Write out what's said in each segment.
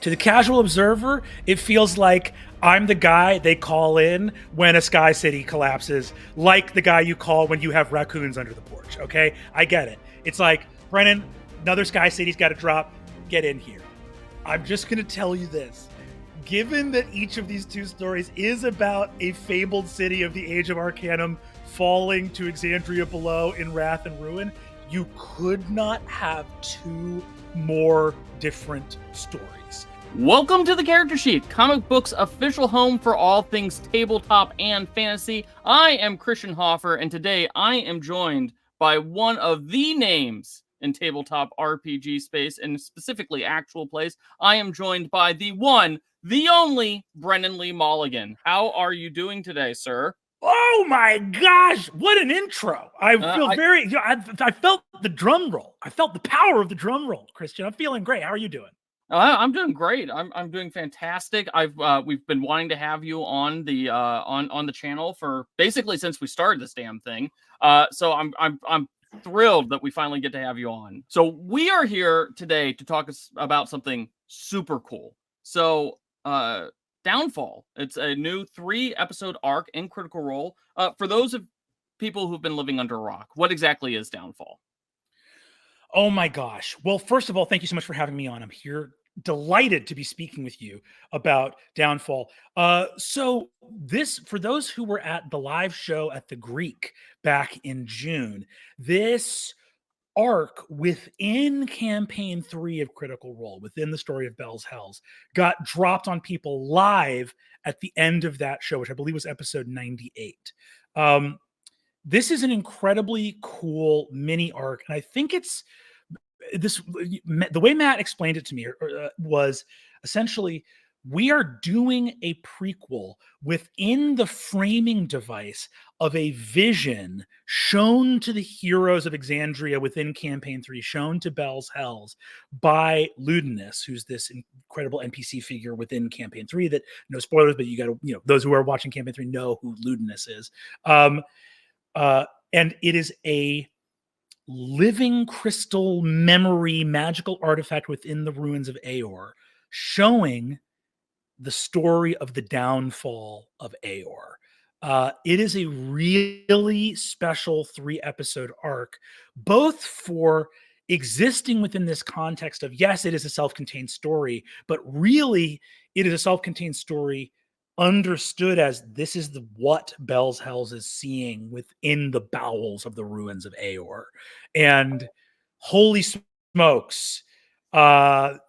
To the casual observer, it feels like I'm the guy they call in when a Sky City collapses, like the guy you call when you have raccoons under the porch, okay? I get it. It's like, Brennan, another Sky City's got to drop. Get in here. I'm just going to tell you this. Given that each of these two stories is about a fabled city of the Age of Arcanum falling to Exandria below in wrath and ruin, you could not have two more different stories. Welcome to the Character Sheet, comic book's official home for all things tabletop and fantasy. I am Christian Hoffer, and today I am joined by one of the names in tabletop RPG space, and specifically actual plays. I am joined by the one, the only Brennan Lee Mulligan. How are you doing today, sir? Oh my gosh, what an intro. I felt the drum roll. I felt the power of the drum roll, Christian. I'm feeling great. How are you doing? I'm doing great. I'm doing fantastic. We've been wanting to have you on the on the channel for basically since we started this damn thing. So I'm thrilled that we finally get to have you on. So we are here today to talk about something super cool. So Downfall. It's a new 3-episode arc in Critical Role. For those of people who've been living under a rock, what exactly is Downfall? Oh my gosh. Well, first of all, thank you so much for having me on. I'm here delighted to be speaking with you about Downfall. So this, for those who were at the live show at the Greek back in June, this arc within campaign 3 of Critical Role, within the story of Bell's Hells, got dropped on people live at the end of that show, which I believe was episode 98. This is an incredibly cool mini arc, and I think it's this, the way Matt explained it to me was essentially, we are doing a prequel within the framing device of a vision shown to the heroes of Exandria within campaign 3, shown to Bell's Hells by Ludinus, who's this incredible NPC figure within campaign 3 that, no spoilers, but you got to, those who are watching campaign 3 know who Ludinus is. And it is a living crystal memory magical artifact within the ruins of Aeor, showing the story of the downfall of Aeor. It is a really special 3-episode arc, both for existing within this context of, yes, it is a self-contained story, but really it is a self-contained story understood as this is what Bell's Hells is seeing within the bowels of the ruins of Aeor. And holy smokes,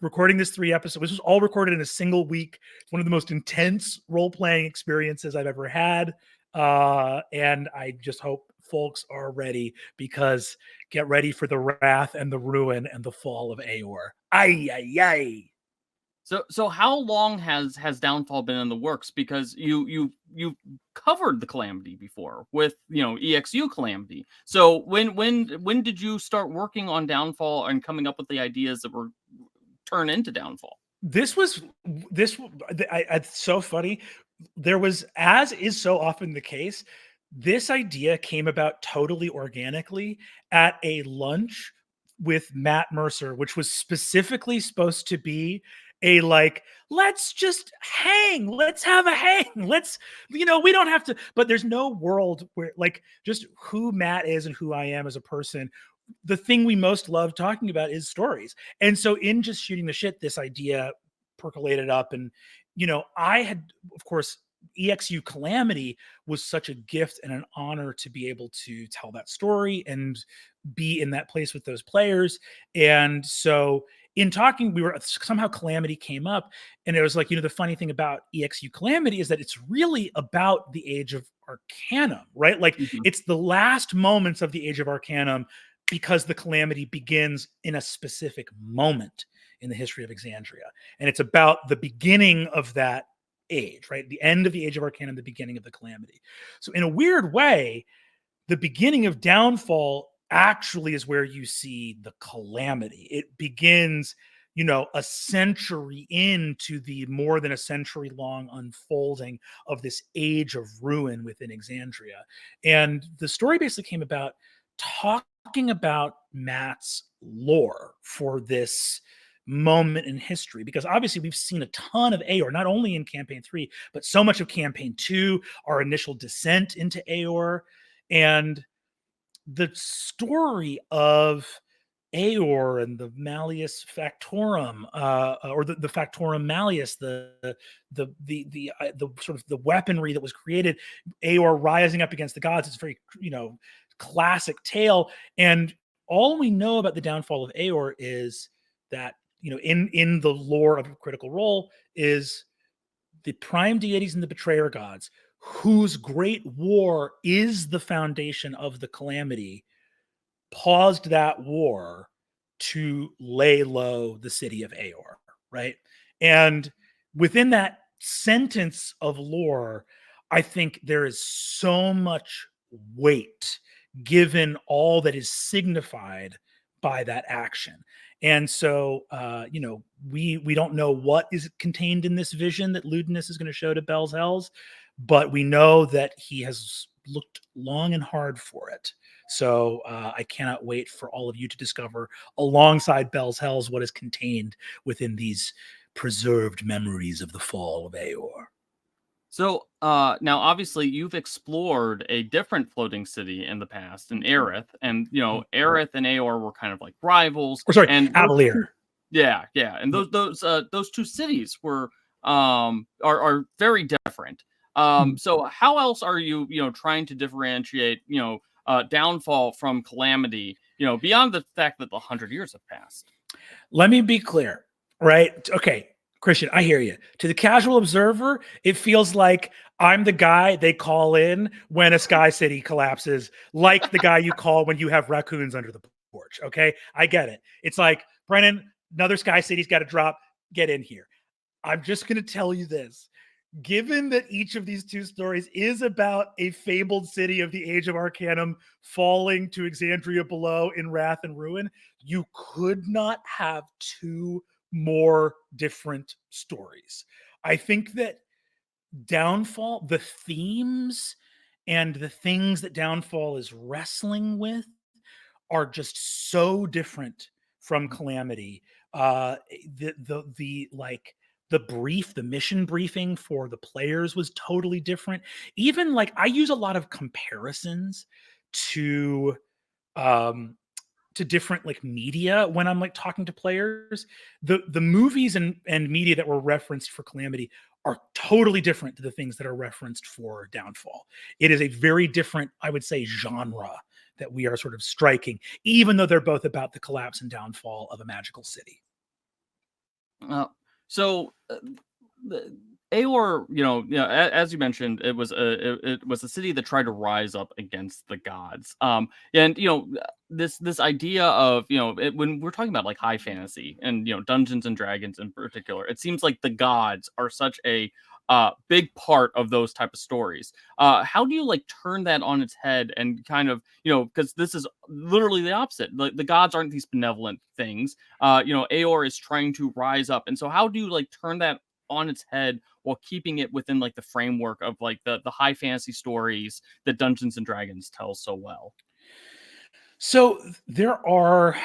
recording this 3 episodes, this was all recorded in a single week. It's one of the most intense role-playing experiences I've ever had. And I just hope folks are ready, because get ready for the wrath and the ruin and the fall of Aeor. Ay, ay, ay. So how long has Downfall been in the works? Because you covered the Calamity before with EXU Calamity. So when did you start working on Downfall and coming up with the ideas that were turned into Downfall? It's so funny. There was, as is so often the case, this idea came about totally organically at a lunch with Matt Mercer, which was specifically supposed to be a let's just hang, let's have a hang, we don't have to, but there's no world where, just who Matt is and who I am as a person, the thing we most love talking about is stories. And so in just shooting the shit, this idea percolated up, and I had, of course, EXU Calamity was such a gift and an honor to be able to tell that story and be in that place with those players. And so in talking, we were somehow Calamity came up, and it was like, the funny thing about EXU Calamity is that it's really about the Age of Arcanum, right? It's the last moments of the Age of Arcanum, because the Calamity begins in a specific moment in the history of Exandria. And it's about the beginning of that age, right? The end of the Age of Arcanum, the beginning of the Calamity. So in a weird way, the beginning of Downfall actually is where you see the Calamity. It begins, a century into the more than a century long unfolding of this age of ruin within Exandria. And the story basically came about talking about Matt's lore for this moment in history, because obviously we've seen a ton of Aeor, not only in campaign 3, but so much of campaign 2, our initial descent into Aeor, and the story of Aeor and the Malleus Factorum, or the Factorum Malleus, the sort of the weaponry that was created, Aeor rising up against the gods. It's a very, classic tale. And all we know about the downfall of Aeor is that, in the lore of Critical Role, is the prime deities and the betrayer gods, whose great war is the foundation of the Calamity, paused that war to lay low the city of Aeor, right? And within that sentence of lore, I think there is so much weight given all that is signified by that action. And so, we don't know what is contained in this vision that Ludinus is going to show to Bell's Hells, but we know that he has looked long and hard for it. So I cannot wait for all of you to discover, alongside Bell's Hells, what is contained within these preserved memories of the fall of Aeor. So now, obviously, you've explored a different floating city in the past, in Aerith, and Aerith and Aeor were kind of like rivals. Or sorry, and Avalier. Yeah, and those two cities were are very different. So how else are you trying to differentiate downfall from Calamity? Beyond the fact that the 100 years have passed. Let me be clear, right? Okay, Christian, I hear you. To the casual observer, it feels like I'm the guy they call in when a Sky City collapses, like the guy you call when you have raccoons under the porch. Okay, I get it. It's like, Brennan, another Sky City's got to drop. Get in here. I'm just going to tell you this. Given that each of these two stories is about a fabled city of the Age of Arcanum falling to Exandria below in wrath and ruin, you could not have two more different stories. I think that Downfall, the themes and the things that Downfall is wrestling with, are just so different from Calamity. The mission briefing for the players was totally different. Even I use a lot of comparisons to different media when I'm talking to players. The movies and media that were referenced for Calamity are totally different to the things that are referenced for Downfall. It is a very different, I would say, genre that we are sort of striking, even though they're both about the collapse and downfall of a magical city. So the Aeor, as you mentioned, it was a city that tried to rise up against the gods. And this idea of when we're talking about high fantasy and Dungeons and Dragons in particular, it seems like the gods are such a big part of those type of stories. How do you turn that on its head and kind of because this is literally the opposite. The gods aren't these benevolent things. Aeor is trying to rise up, and so how do you turn that on its head while keeping it within the framework of the high fantasy stories that Dungeons and Dragons tells so well? So there are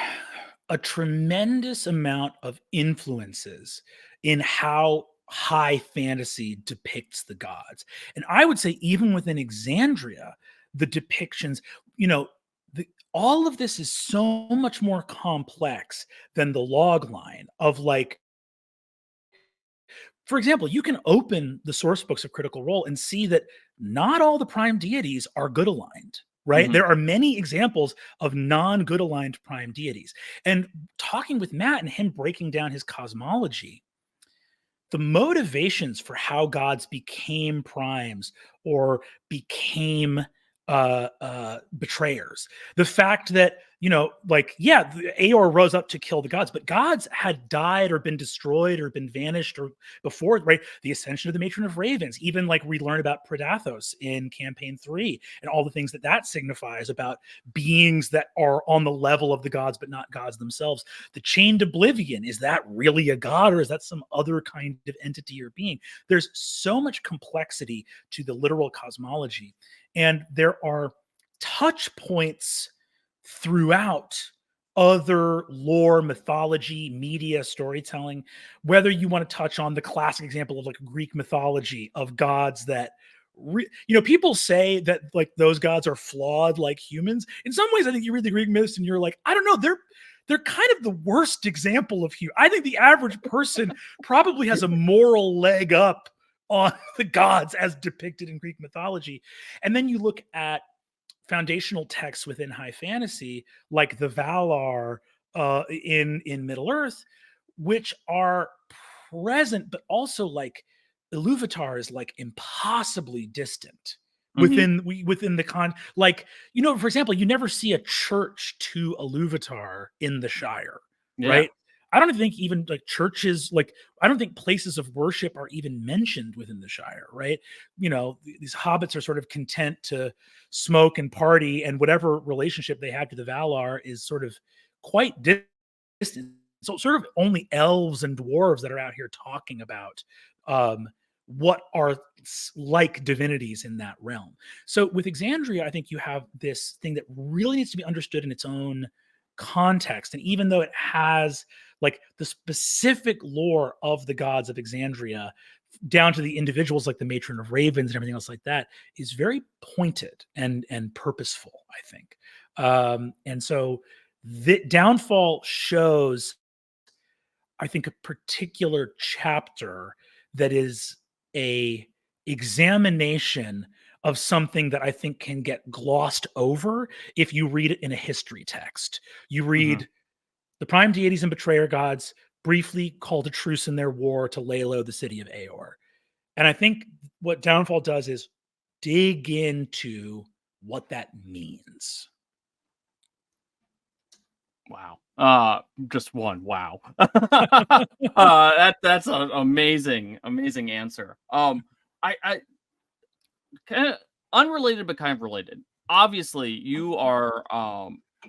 a tremendous amount of influences in how high fantasy depicts the gods. And I would say even within Exandria, the depictions, all of this is so much more complex than the log line of for example, you can open the source books of Critical Role and see that not all the prime deities are good aligned, right? Mhm. There are many examples of non-good aligned prime deities. And talking with Matt and him breaking down his cosmology, the motivations for how gods became primes or became betrayers, the fact that Aeor rose up to kill the gods, but gods had died or been destroyed or been vanished or before, right? The ascension of the Matron of Ravens, even we learn about Predathos in campaign 3 and all the things that signifies about beings that are on the level of the gods but not gods themselves. The Chained Oblivion, is that really a god or is that some other kind of entity or being? There's so much complexity to the literal cosmology, and there are touch points throughout other lore, mythology, media, storytelling, whether you want to touch on the classic example of like Greek mythology of gods that people say that like those gods are flawed like humans. In some ways, I think you read the Greek myths and you're like, I don't know, they're kind of the worst example of human. I think the average person probably has a moral leg up on the gods as depicted in Greek mythology. And then you look at foundational texts within high fantasy, like the Valar in Middle Earth, which are present, but also like Iluvatar is like impossibly distant within the like, for example, you never see a church to Iluvatar in the Shire, right? I don't think even like churches, like I don't think places of worship are even mentioned within the Shire, right? These hobbits are sort of content to smoke and party, and whatever relationship they have to the Valar is sort of quite distant. So sort of only elves and dwarves that are out here talking about what are like divinities in that realm. So with Exandria, I think you have this thing that really needs to be understood in its own context. And even though it has like the specific lore of the gods of Exandria down to the individuals like the Matron of Ravens and everything else like that, is very pointed and purposeful, I think. And so the Downfall shows, I think, a particular chapter that is a examination of something that I think can get glossed over if you read it in a history text. You read the prime deities and betrayer gods briefly called a truce in their war to lay low the city of Aeor. And I think what Downfall does is dig into what that means. Wow. Just one. Wow. That's an amazing answer. I kind of unrelated, but kind of related. Obviously, you are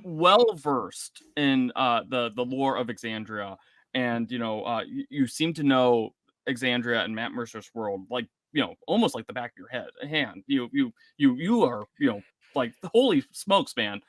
well versed in the lore of Exandria, and you seem to know Exandria and Matt Mercer's world like almost like the back of your hand. You are like, holy smokes, man.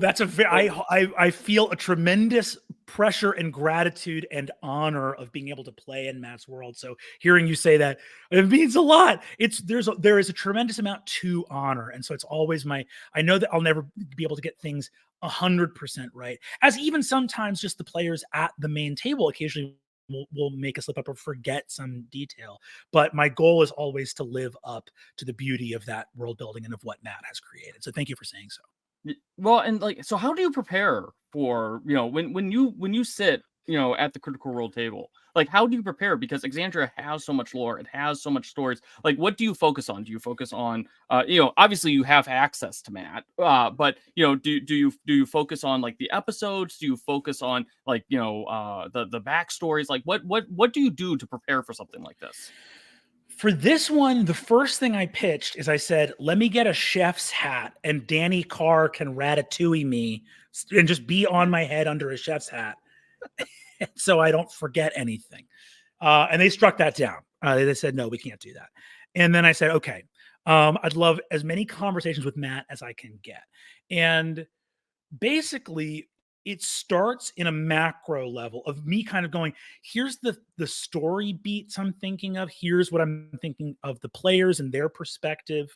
That's I feel a tremendous pressure and gratitude and honor of being able to play in Matt's world. So hearing you say that, it means a lot. There is a tremendous amount to honor. And so it's always I know that I'll never be able to get things 100% right, as even sometimes just the players at the main table occasionally will make a slip up or forget some detail. But my goal is always to live up to the beauty of that world building and of what Matt has created. So thank you for saying so. Well, and like, so how do you prepare for, when you sit, at the Critical Role table? Like, how do you prepare? Because Exandria has so much lore, it has so much stories. Like, what do you focus on? Do you focus on, obviously you have access to Matt, but do you focus on like the episodes? Do you focus on like the backstories? Like, what do you do to prepare for something like this? For this one, the first thing I pitched is I said, let me get a chef's hat and Danny Carr can ratatouille me and just be on my head under a chef's hat so I don't forget anything. And they struck that down. They said, no, we can't do that. And then I said, okay, I'd love as many conversations with Matt as I can get. And basically, it starts in a macro level of me kind of going, here's the story beats I'm thinking of. Here's what I'm thinking of the players and their perspective.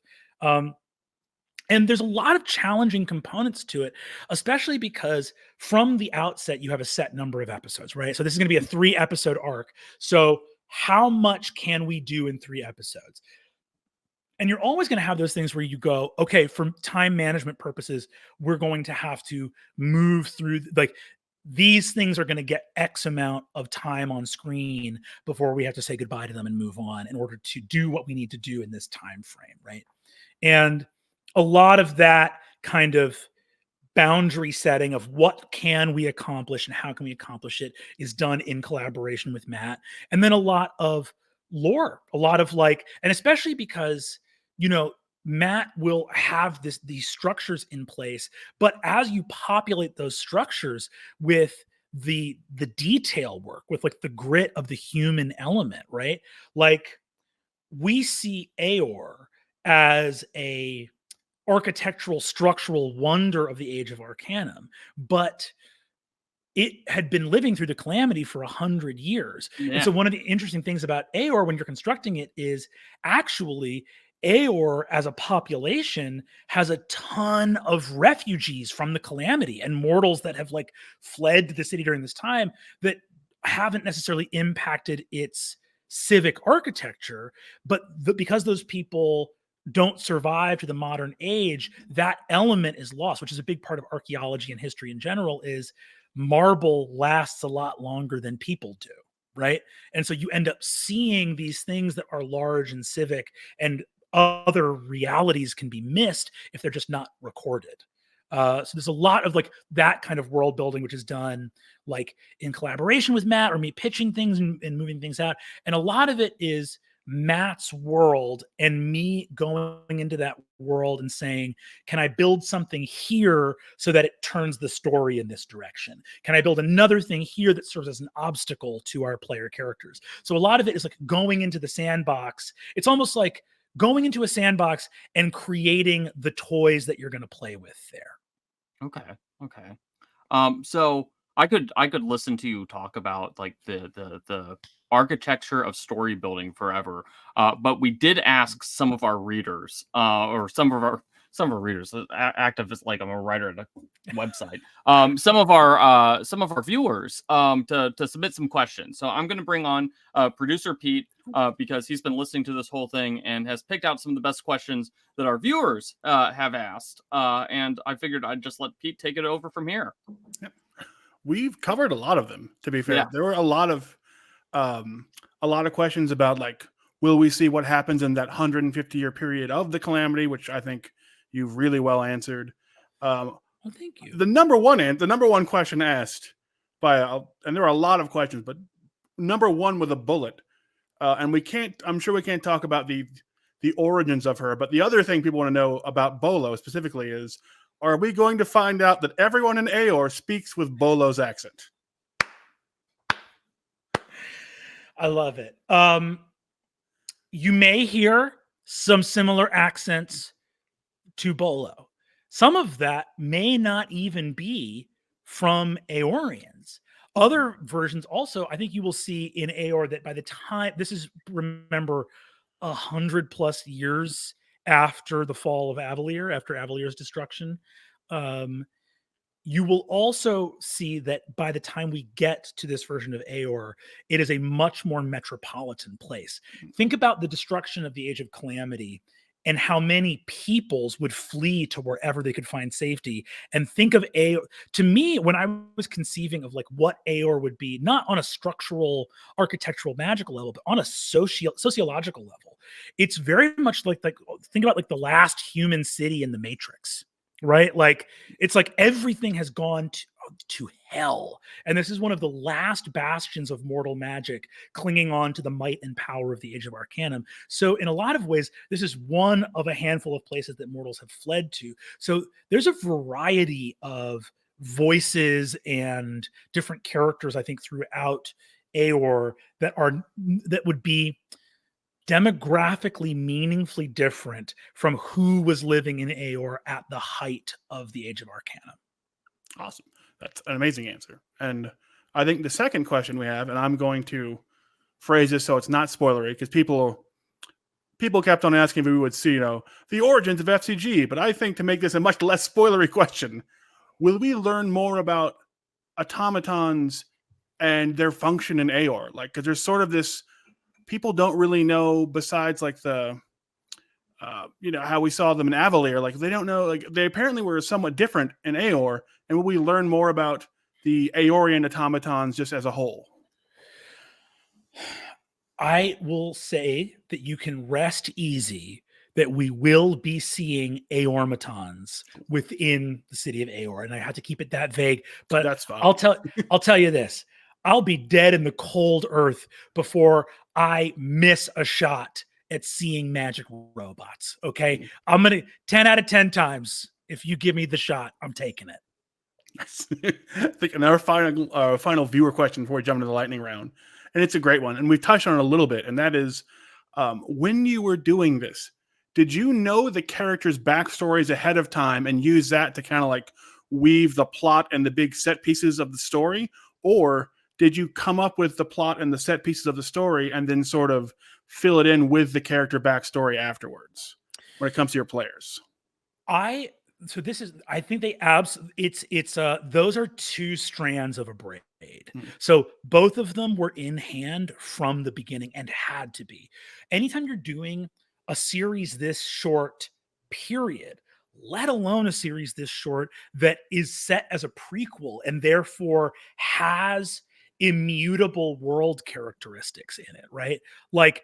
And there's a lot of challenging components to it, especially because from the outset, you have a set number of episodes, right? So this is going to be a 3-episode arc. So how much can we do in 3 episodes? And you're always going to have those things where you go, okay, for time management purposes, we're going to have to move through, like, these things are going to get X amount of time on screen before we have to say goodbye to them and move on in order to do what we need to do in this time frame, right? And a lot of that kind of boundary setting of what can we accomplish and how can we accomplish it is done in collaboration with Matt. And then a lot of lore, a lot of like, and especially because, Matt will have these structures in place, but as you populate those structures with the detail work, with like the grit of the human element, right? Like, we see Aeor as a architectural structural wonder of the Age of Arcanum, but it had been living through the Calamity for 100 years. And Yeah. so one of the interesting things about Aeor when you're constructing it is actually Aeor as a population has a ton of refugees from the Calamity and mortals that have like fled to the city during this time that haven't necessarily impacted its civic architecture, but because those people don't survive to the modern age, that element is lost, which is a big part of archaeology and history in general. Is marble lasts a lot longer than people do, right? And so you end up seeing these things that are large and civic, and other realities can be missed if they're just not recorded. So there's a lot of like that kind of world building, which is done like in collaboration with Matt or me pitching things and moving things out. And a lot of it is Matt's world and me going into that world and saying, can I build something here so that it turns the story in this direction? Can I build another thing here that serves as an obstacle to our player characters? So a lot of it is like going into the sandbox. It's almost like going into a sandbox and creating the toys that you're going to play with there. Okay. So I could listen to you talk about like the architecture of story building forever. But we did ask some of our readers, or some of our readers, active as like I'm a writer at a website. Some of our viewers to submit some questions. So I'm going to bring on producer Pete because he's been listening to this whole thing and has picked out some of the best questions that our viewers have asked. And I figured I'd just let Pete take it over from here. Yep. We've covered a lot of them, to be fair. Yeah. There were a lot of questions about like, will we see what happens in that 150-year period of the Calamity, which I think you've really well answered. Well, thank you. The number one question asked and there are a lot of questions, but number one with a bullet. And I'm sure we can't talk about the origins of her, but the other thing people want to know about Bolo specifically is, are we going to find out that everyone in Aeor speaks with Bolo's accent? I love it. You may hear some similar accents to Bolo. Some of that may not even be from Aeorians. Other versions also, I think you will see in Aeor that by the time, remember, 100+ years after the fall of Avalier, after Avalier's destruction, you will also see that by the time we get to this version of Aeor, it is a much more metropolitan place. Think about the destruction of the Age of Calamity and how many peoples would flee to wherever they could find safety. And think of Aeor. To me, when I was conceiving of like what Aeor would be, not on a structural, architectural, magical level, but on a sociological level, it's very much like think about like the last human city in the Matrix, right? Like it's like everything has gone to hell, and this is one of the last bastions of mortal magic clinging on to the might and power of the Age of Arcanum. So in a lot of ways, this is one of a handful of places that mortals have fled to. So there's a variety of voices and different characters, I think, throughout Aeor that would be demographically meaningfully different from who was living in Aeor at the height of the Age of Arcanum. Awesome. That's an amazing answer. And I think the second question we have, and I'm going to phrase this so it's not spoilery, because people kept on asking if we would see, the origins of FCG. But I think to make this a much less spoilery question, will we learn more about automatons and their function in Aeor? Like, because there's sort of this, people don't really know besides like the, how we saw them in Avalier. Like they don't know, like they apparently were somewhat different in Aeor. And will we learn more about the Aeorian automatons just as a whole? I will say that you can rest easy that we will be seeing Aeormatons within the city of Aeor. And I have to keep it that vague, but that's fine. I'll tell you this. I'll be dead in the cold earth before I miss a shot at seeing magic robots. Okay. I'm going to 10 out of 10 times. If you give me the shot, I'm taking it. I think another final viewer question before we jump into the lightning round. And it's a great one. And we've touched on it a little bit. And that is, when you were doing this, did you know the characters' backstories ahead of time and use that to kind of like weave the plot and the big set pieces of the story? Or did you come up with the plot and the set pieces of the story and then sort of fill it in with the character backstory afterwards when it comes to your players? I think they those are two strands of a braid. So both of them were in hand from the beginning and had to be. Anytime you're doing a series this short, period, let alone a series this short that is set as a prequel and therefore has immutable world characteristics in it, right? Like,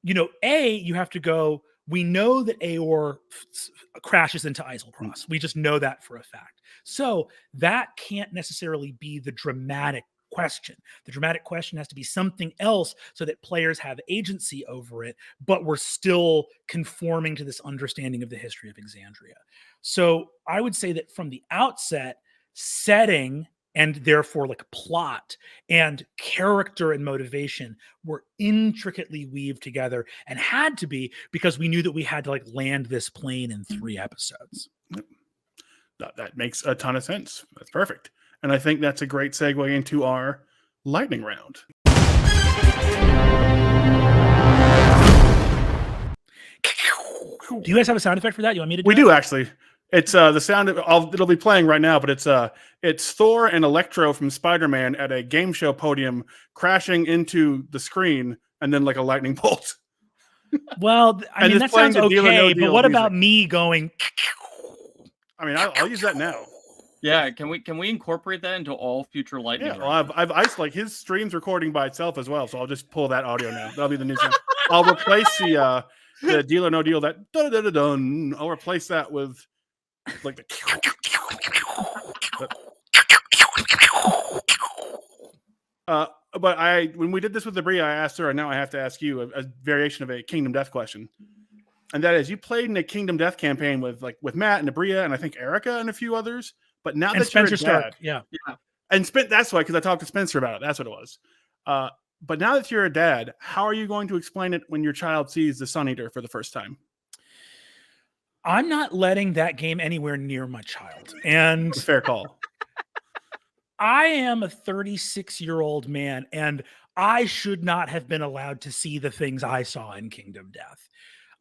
you have to go, we know that Aeor crashes into Eiselcross. We just know that for a fact. So that can't necessarily be the dramatic question. The dramatic question has to be something else so that players have agency over it, but we're still conforming to this understanding of the history of Exandria. So I would say that from the outset, setting and therefore like plot and character and motivation were intricately weaved together and had to be, because we knew that we had to like land this plane in 3 episodes. That makes a ton of sense. That's perfect. And I think that's a great segue into our lightning round. Do you guys have a sound effect for that? You want me to do We it? do actually. It's the sound it'll be playing right now, but it's Thor and Electro from Spider-Man at a game show podium crashing into the screen and then like a lightning bolt. Well, I mean, that sounds okay, but what about me going? I mean, I'll use that now. Yeah, can we incorporate that into all future lightning? Yeah, well, I've iced like his stream's recording by itself as well, so I'll just pull that audio now. That'll be the new thing. I'll replace the Deal or No Deal, that dun. I'll replace that with like the. But when we did this with Abria, I asked her, and now I have to ask you a variation of a Kingdom Death question, and that is: you played in a Kingdom Death campaign with Matt and Abria, and I think Erica and a few others. But now that Spencer you're a dad, Stark, yeah, and that's why, because I talked to Spencer about it. That's what it was. But now that you're a dad, how are you going to explain it when your child sees the Sun Eater for the first time? I'm not letting that game anywhere near my child. And fair call. I am a 36-year-old man, and I should not have been allowed to see the things I saw in Kingdom Death.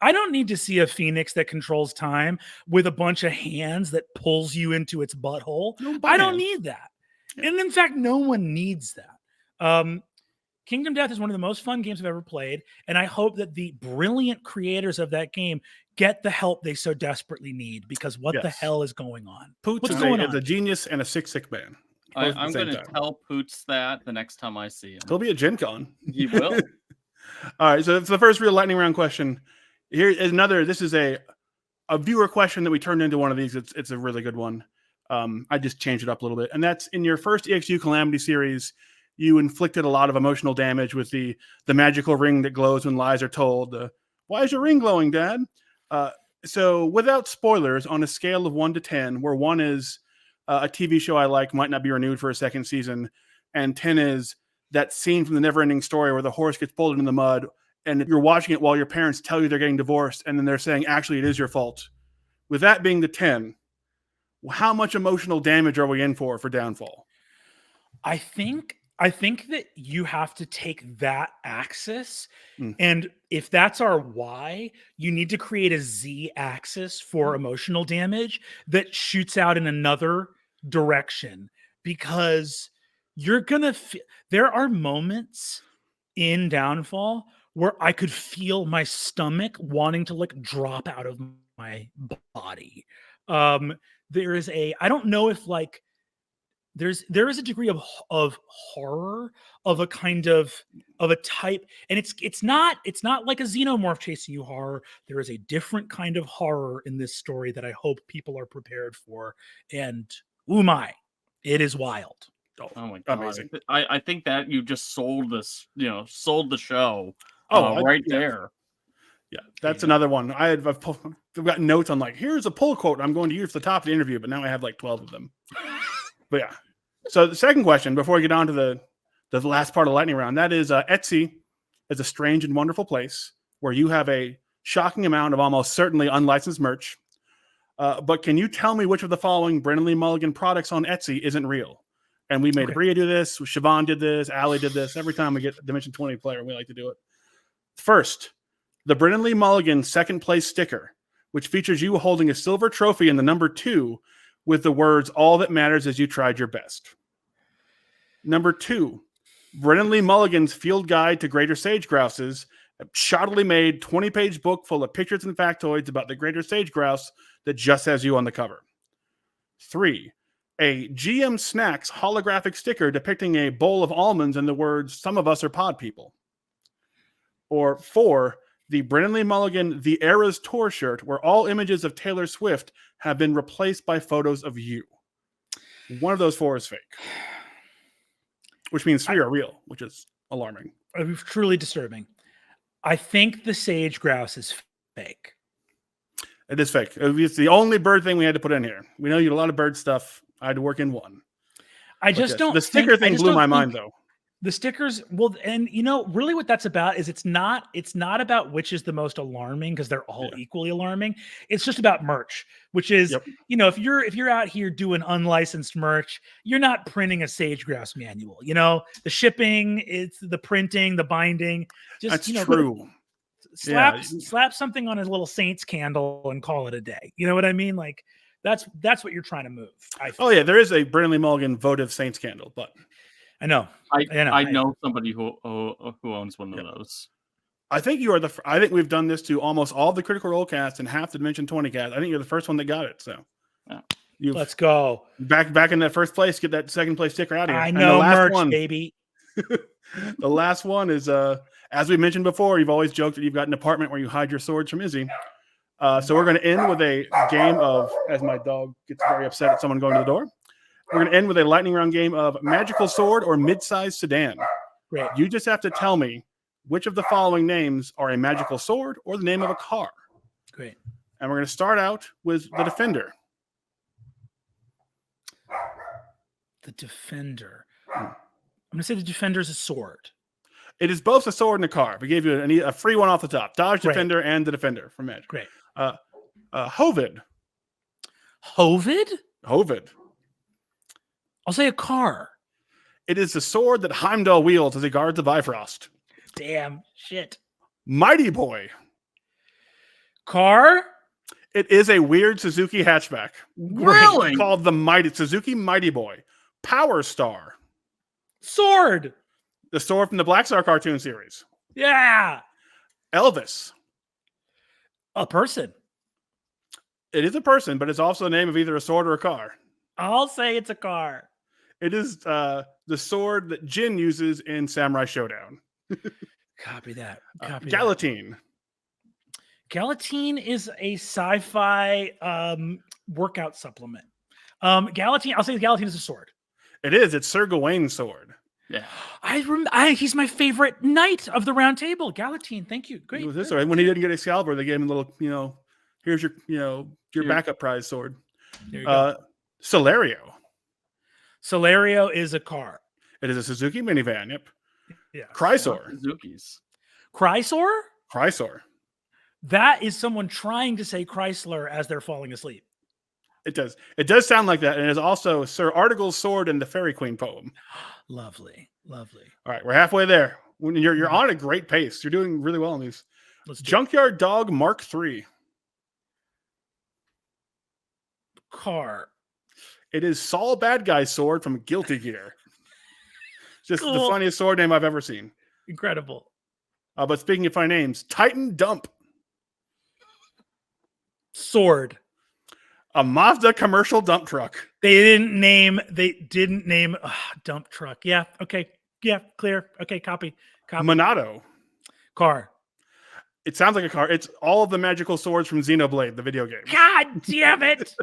I don't need to see a phoenix that controls time with a bunch of hands that pulls you into its butthole. I don't need that. Yeah. And in fact, no one needs that. Kingdom Death is one of the most fun games I've ever played, and I hope that the brilliant creators of that game get the help they so desperately need, because what the hell is going on? Poots is a genius and a sick man. I'm going to tell Poots that the next time I see him. He'll be at Gen Con. He will. All right, so that's the first real lightning round question. Here is another. This is a viewer question that we turned into one of these. It's a really good one. I just changed it up a little bit. And that's: in your first EXU Calamity series, you inflicted a lot of emotional damage with the magical ring that glows when lies are told. Why is your ring glowing, Dad? So without spoilers, on a scale of 1 to 10, where 1 is a TV show I like might not be renewed for a second season, and 10 is that scene from the Neverending Story where the horse gets pulled into the mud, and you're watching it while your parents tell you they're getting divorced, and then they're saying, actually, it is your fault. With that being the 10, how much emotional damage are we in for Downfall? I think that you have to take that axis, and if that's our Y, you need to create a Z axis for emotional damage that shoots out in another direction, because you're gonna there are moments in Downfall where I could feel my stomach wanting to like drop out of my body. There is I don't know if like there is a degree of horror of a kind of a type, and it's not like a xenomorph chasing you horror. There is a different kind of horror in this story that I hope people are prepared for, and it is wild. Oh my god! Amazing. I think that you just sold this, sold the show. There. Yeah, that's another one. I've got notes on like, here's a pull quote I'm going to use for the top of the interview, but now I have like 12 of them. But yeah. So the second question, before we get on to the last part of the lightning round, that is Etsy is a strange and wonderful place where you have a shocking amount of almost certainly unlicensed merch. But can you tell me which of the following Brennan Lee Mulligan products on Etsy isn't real? And we made Bria do this. Siobhan did this. Allie did this. Every time we get a Dimension 20 player, we like to do it. First, the Brennan Lee Mulligan second place sticker, which features you holding a silver trophy in the number 2 with the words, "All that matters is you tried your best." Number 2, Brennan Lee Mulligan's Field Guide to Greater Sage Grouses, a shoddily made 20-page book full of pictures and factoids about the greater sage grouse that just has you on the cover. 3, a GM Snacks holographic sticker depicting a bowl of almonds and the words, "Some of us are pod people." Or 4, the Brennan Lee Mulligan The Eras Tour shirt, where all images of Taylor Swift have been replaced by photos of you. One of those 4 is fake. Which means 3 are real, which is alarming. Truly disturbing. I think the sage grouse is fake. It is fake. It's the only bird thing we had to put in here. We know you had a lot of bird stuff. I had to work in one. I just don't. The sticker thing blew my mind, though. The stickers, well, and really what that's about is it's not about which is the most alarming, because they're all equally alarming. It's just about merch, which is, if you're out here doing unlicensed merch, you're not printing a sage grouse manual. The shipping, it's the printing, the binding. Just that's true. Slap something on a little saint's candle and call it a day. You know what I mean? Like that's what you're trying to move. Oh yeah, there is a Brennan Lee Mulligan votive saints candle, but I know. I know somebody who owns one of those. I think you are I think we've done this to almost all the Critical Role cast and half the Dimension 20 cast. I think you're the first one that got it. So let's go back in that first place. Get that second place sticker out of here. I know, merch, baby. The last one is as we mentioned before. You've always joked that you've got an apartment where you hide your swords from Izzy. So we're going to end with a game of, as my dog gets very upset at someone going to the door. We're going to end with a lightning round game of Magical Sword or Mid-Sized Sedan. Great. You just have to tell me which of the following names are a magical sword or the name of a car. Great. And we're going to start out with the Defender. The Defender. I'm going to say the Defender is a sword. It is both a sword and a car. We gave you a free one off the top. Dodge, Defender, and the Defender from Magic. Great. Hovid. Hovid? I'll say a car. It is the sword that Heimdall wields as he guards the Bifrost. Damn shit. Mighty Boy. Car? It is a weird Suzuki hatchback. Really? Called the Suzuki Mighty Boy. Power Star. Sword. The sword from the Black Star cartoon series. Yeah. Elvis. A person. It is a person, but it's also the name of either a sword or a car. I'll say it's a car. It is the sword that Jin uses in Samurai Showdown. Copy that. Galatine. Galatine is a sci-fi workout supplement. Galatine, I'll say Galatine is a sword. It is. It's Sir Gawain's sword. Yeah. He's my favorite knight of the Round Table. Galatine, thank you. Great. This way. When he didn't get Excalibur, they gave him a little, here's your backup prize sword. There you go. Celerio. Celerio is a car. It is a Suzuki minivan. Yep. Yeah. Chrysor. Suzuki's. Chrysor? That is someone trying to say Chrysler as they're falling asleep. It does. It does sound like that. And it is also Sir Artigal's sword in the Fairy Queen poem. Lovely. All right. We're halfway there. When you're on a great pace. You're doing really well in these. Junkyard Dog Mark III. Car. It is Saul Bad Guy's sword from Guilty Gear. Just Cool. the funniest sword name I've ever seen. Incredible. But speaking of funny names, Titan Dump. Sword. A Mazda commercial dump truck. They didn't name dump truck. Yeah. Okay. Yeah. Clear. Okay. Copy. Monado. Car. It sounds like a car. It's all of the magical swords from Xenoblade, the video game. God damn it.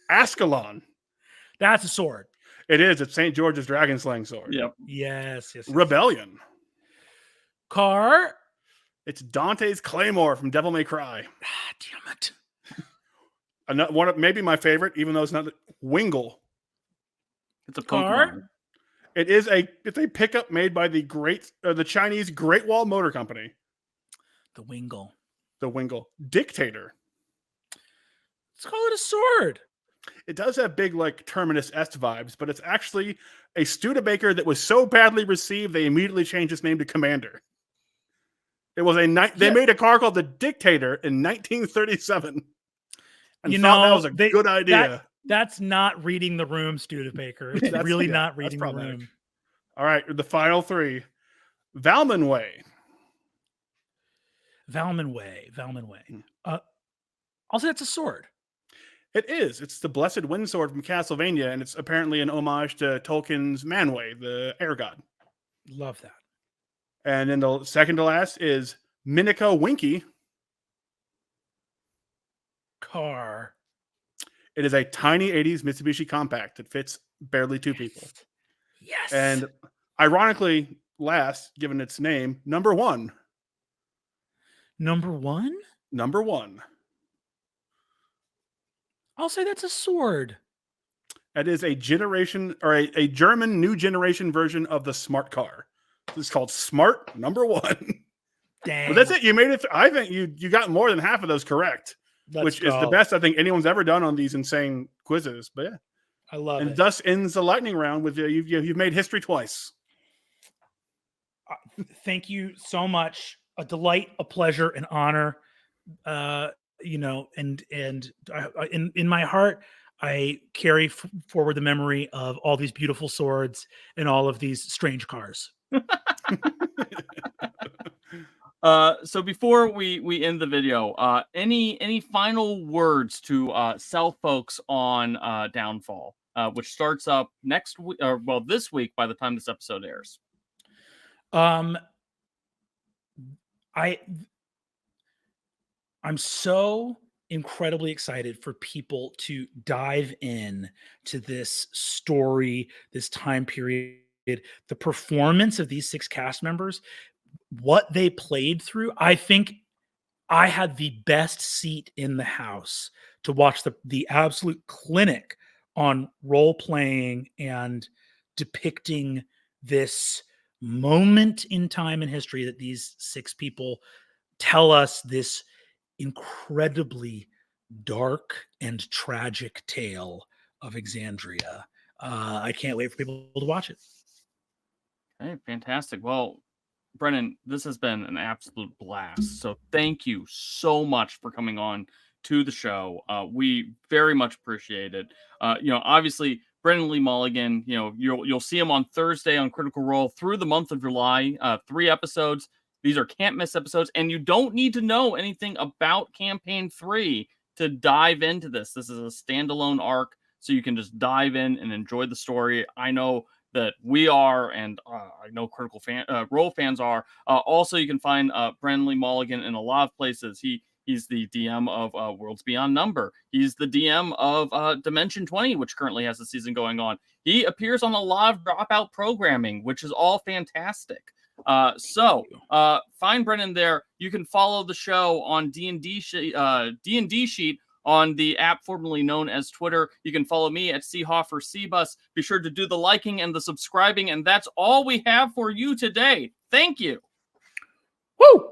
Ascalon. That's a sword. It is. It's St. George's dragon slaying sword. Yep. Yes. Rebellion. Car. It's Dante's Claymore from Devil May Cry. Damn it. One of maybe my favorite, even though it's not Wingle. It's a car. Pokemon. It's a pickup made by the Chinese Great Wall Motor Company. The Wingle. The Wingle. Dictator. Let's call it a sword. It does have big, like, Terminus Est vibes, but it's actually a Studebaker that was so badly received, they immediately changed its name to Commander. It was they made a car called the Dictator in 1937. And thought that was a good idea. That's not reading the room, Studebaker. It's really not reading the room. All right, the final three. Valman Way. Valman Way. I'll say it's a sword. It is. It's the Blessed Windsword from Castlevania, and it's apparently an homage to Tolkien's Manwë, the air god. Love that. And then the second to last is Miniko Winky. Car. It is a tiny 80s Mitsubishi Compact that fits barely two people. Yes. And ironically, last, given its name, number one. Number one? Number one. I'll say that's a sword. It is a generation or a German new generation version of the smart car. It's called Smart Number One. Dang. But that's it. You made it. I think you got more than half of those correct, which is the best I think anyone's ever done on these insane quizzes. But yeah, I love it. And thus ends the lightning round with you've made history twice. Thank you so much. A delight, a pleasure, an honor. And in my heart, I carry forward the memory of all these beautiful swords and all of these strange cars. So before we end the video, any final words to sell folks on Downfall, which starts up next week, this week by the time this episode airs? I'm so incredibly excited for people to dive in to this story, this time period, the performance of these 6 cast members, what they played through. I think I had the best seat in the house to watch the absolute clinic on role playing and depicting this moment in time and history that these 6 people tell us, this incredibly dark and tragic tale of Exandria. I can't wait for people to watch it. Okay, fantastic. Well, Brennan, this has been an absolute blast. So thank you so much for coming on to the show. We very much appreciate it. Obviously, Brennan Lee Mulligan, you'll see him on Thursday on Critical Role through the month of July, 3 episodes. These are can't miss episodes, and you don't need to know anything about Campaign 3 to dive into this. This is a standalone arc, so you can just dive in and enjoy the story. I know that we are, and I know Critical Role fans are. Also, you can find Brennan Lee Mulligan in a lot of places. He's the DM of Worlds Beyond Number. He's the DM of Dimension 20, which currently has a season going on. He appears on a lot of Dropout programming, which is all fantastic. So find Brennan there. You can follow the show on D&D Sheet on the app formerly known as Twitter. You can follow me at Seahoffer Cbus. Be sure to do the liking and the subscribing, and that's all we have for you today. Thank you. Woo!